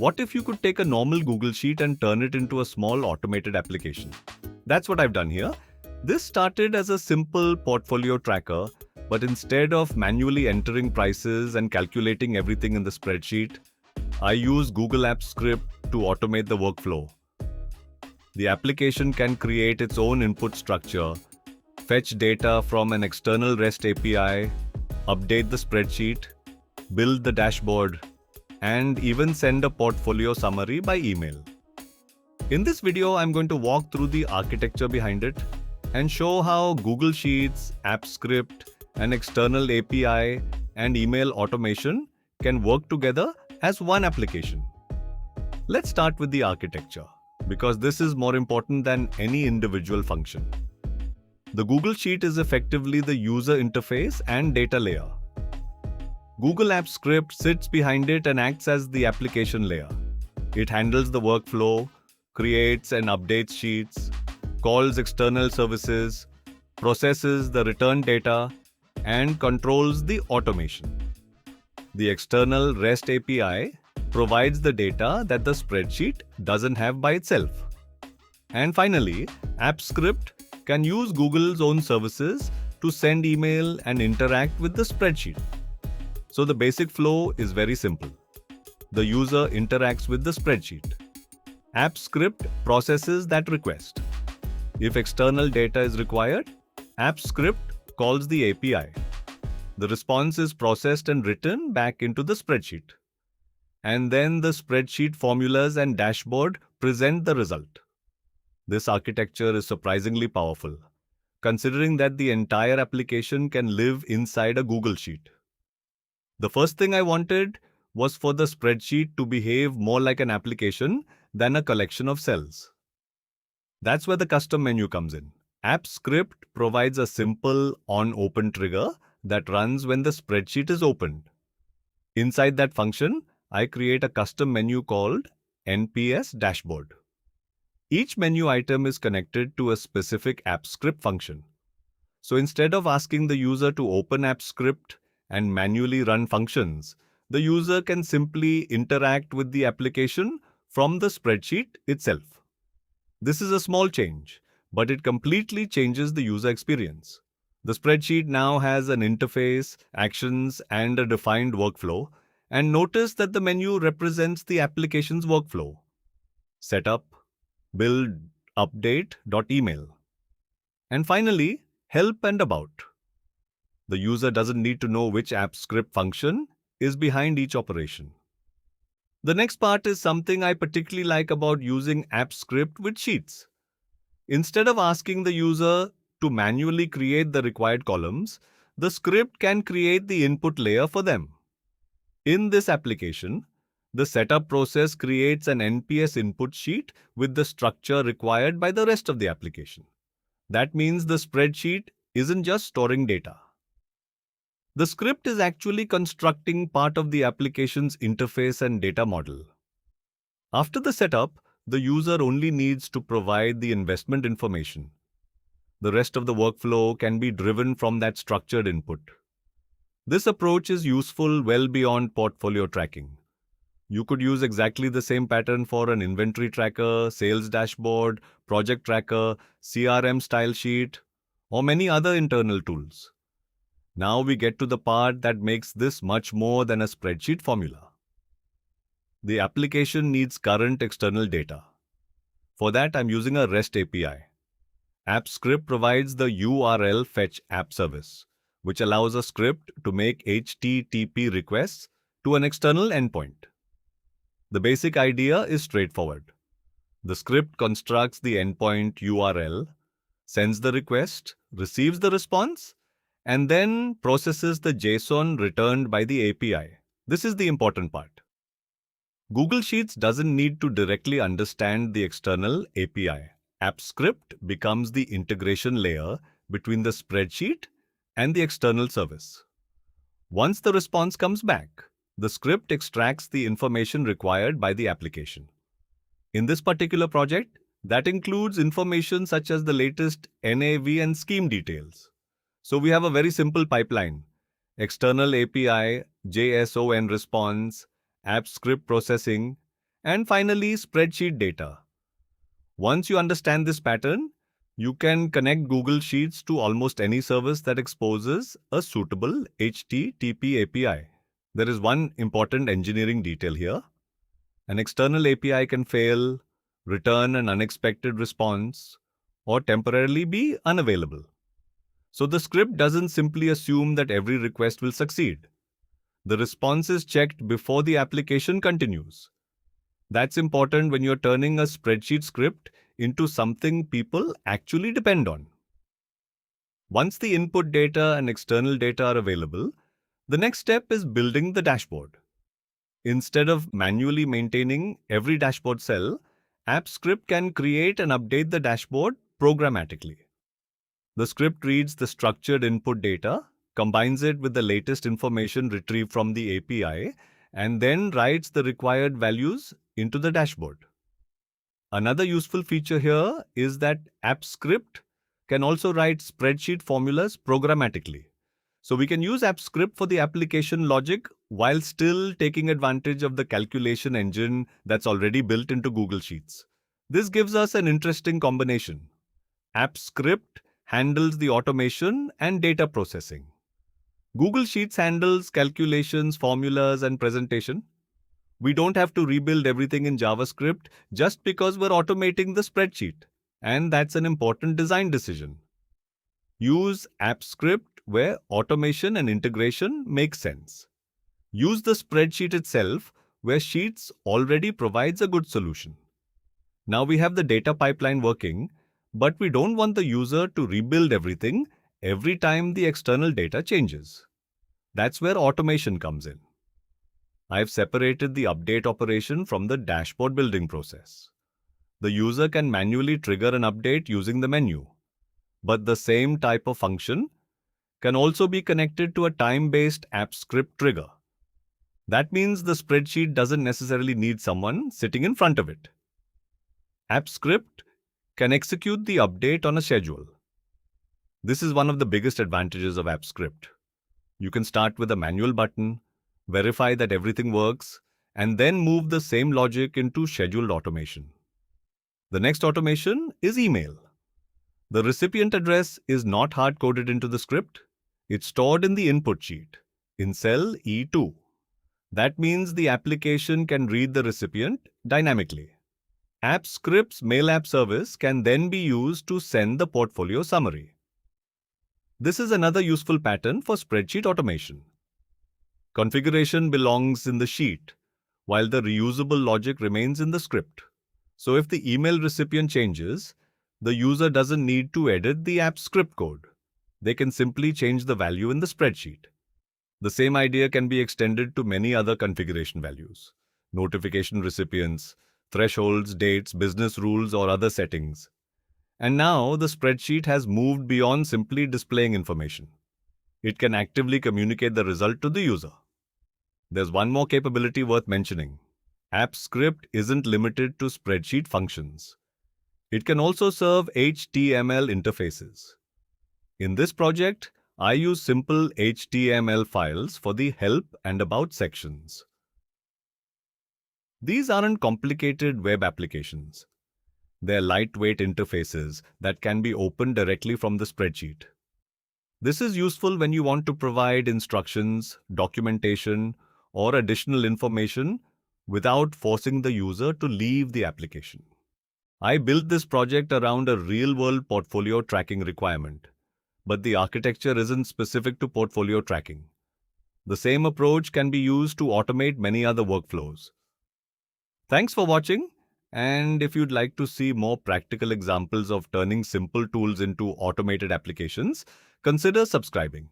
What if you could take a normal Google Sheet and turn it into a small automated application? That's what I've done here. This started as a simple portfolio tracker, but instead of manually entering prices and calculating everything in the spreadsheet, I use Google Apps Script to automate the workflow. The application can create its own input structure, fetch data from an external REST API, update the spreadsheet, build the dashboard, and even send a portfolio summary by email. In this video, I'm going to walk through the architecture behind it and show how Google Sheets, App Script, an external API, and email automation can work together as one application. Let's start with the architecture, because this is more important than any individual function. The Google Sheet is effectively the user interface and data layer. Google Apps Script sits behind it and acts as the application layer. It handles the workflow, creates and updates sheets, calls external services, processes the returned data, and controls the automation. The external REST API provides the data that the spreadsheet doesn't have by itself. And finally, App Script can use Google's own services to send email and interact with the spreadsheet. So the basic flow is very simple. The user interacts with the spreadsheet. App Script processes that request. If external data is required, App Script calls the API. The response is processed and written back into the spreadsheet. And then the spreadsheet formulas and dashboard present the result. This architecture is surprisingly powerful, considering that the entire application can live inside a Google Sheet. The first thing I wanted was for the spreadsheet to behave more like an application than a collection of cells. That's where the custom menu comes in. App Script provides a simple on-open trigger that runs when the spreadsheet is opened. Inside that function, I create a custom menu called NPS Dashboard. Each menu item is connected to a specific App Script function. So instead of asking the user to open App Script and manually run functions, the user can simply interact with the application from the spreadsheet itself. This is a small change, but it completely changes the user experience. The spreadsheet now has an interface, actions, and a defined workflow, and notice that the menu represents the application's workflow. Setup, build, update, .email. And finally, help and about. The user doesn't need to know which App Script function is behind each operation. The next part is something I particularly like about using App Script with Sheets. Instead of asking the user to manually create the required columns, the script can create the input layer for them. In this application, the setup process creates an NPS input sheet with the structure required by the rest of the application. That means the spreadsheet isn't just storing data. The script is actually constructing part of the application's interface and data model. After the setup, the user only needs to provide the investment information. The rest of the workflow can be driven from that structured input. This approach is useful well beyond portfolio tracking. You could use exactly the same pattern for an inventory tracker, sales dashboard, project tracker, CRM style sheet, or many other internal tools. Now we get to the part that makes this much more than a spreadsheet formula. The application needs current external data. For that, I'm using a REST API. App Script provides the URL fetch app service, which allows a script to make HTTP requests to an external endpoint. The basic idea is straightforward. The script constructs the endpoint URL, sends the request, receives the response, and then processes the JSON returned by the API. This is the important part. Google Sheets doesn't need to directly understand the external API. App Script becomes the integration layer between the spreadsheet and the external service. Once the response comes back, the script extracts the information required by the application. In this particular project, that includes information such as the latest NAV and scheme details. So we have a very simple pipeline: external API, JSON response, app script processing, And finally, spreadsheet data. Once you understand this pattern, you can connect Google Sheets to almost any service that exposes a suitable HTTP API. There is one important engineering detail here. An external API can fail, return an unexpected response, or temporarily be unavailable. So the script doesn't simply assume that every request will succeed. The response is checked before the application continues. That's important when you're turning a spreadsheet script into something people actually depend on. Once the input data and external data are available, the next step is building the dashboard. Instead of manually maintaining every dashboard cell, AppScript can create and update the dashboard programmatically. The script reads the structured input data, combines it with the latest information retrieved from the API, and then writes the required values into the dashboard. Another useful feature here is that AppScript can also write spreadsheet formulas programmatically. So we can use AppScript for the application logic while still taking advantage of the calculation engine that's already built into Google Sheets. This gives us an interesting combination. AppScript handles the automation and data processing. Google Sheets handles calculations, formulas, and presentation. We don't have to rebuild everything in JavaScript just because we're automating the spreadsheet. And that's an important design decision. Use AppScript where automation and integration make sense. Use the spreadsheet itself where Sheets already provides a good solution. Now we have the data pipeline working, but we don't want the user to rebuild everything every time the external data changes. That's where automation comes in. I've separated the update operation from the dashboard building process. The user can manually trigger an update using the menu, but the same type of function can also be connected to a time-based AppScript trigger. That means the spreadsheet doesn't necessarily need someone sitting in front of it. AppScript can execute the update on a schedule. This is one of the biggest advantages of AppScript. You can start with a manual button, verify that everything works, and then move the same logic into scheduled automation. The next automation is email. The recipient address is not hard-coded into the script. It's stored in the input sheet, in cell E2. That means the application can read the recipient dynamically. AppScript's mail app service can then be used to send the portfolio summary. This is another useful pattern for spreadsheet automation. Configuration belongs in the sheet, while the reusable logic remains in the script. So if the email recipient changes, the user doesn't need to edit the AppScript code. They can simply change the value in the spreadsheet. The same idea can be extended to many other configuration values: notification recipients, thresholds, dates, business rules, or other settings. And now the spreadsheet has moved beyond simply displaying information. It can actively communicate the result to the user. There's one more capability worth mentioning. AppScript isn't limited to spreadsheet functions. It can also serve HTML interfaces. In this project, I use simple HTML files for the help and about sections. These aren't complicated web applications. They're lightweight interfaces that can be opened directly from the spreadsheet. This is useful when you want to provide instructions, documentation, or additional information without forcing the user to leave the application. I built this project around a real-world portfolio tracking requirement, but the architecture isn't specific to portfolio tracking. The same approach can be used to automate many other workflows. Thanks for watching, and if you'd like to see more practical examples of turning simple tools into automated applications, consider subscribing.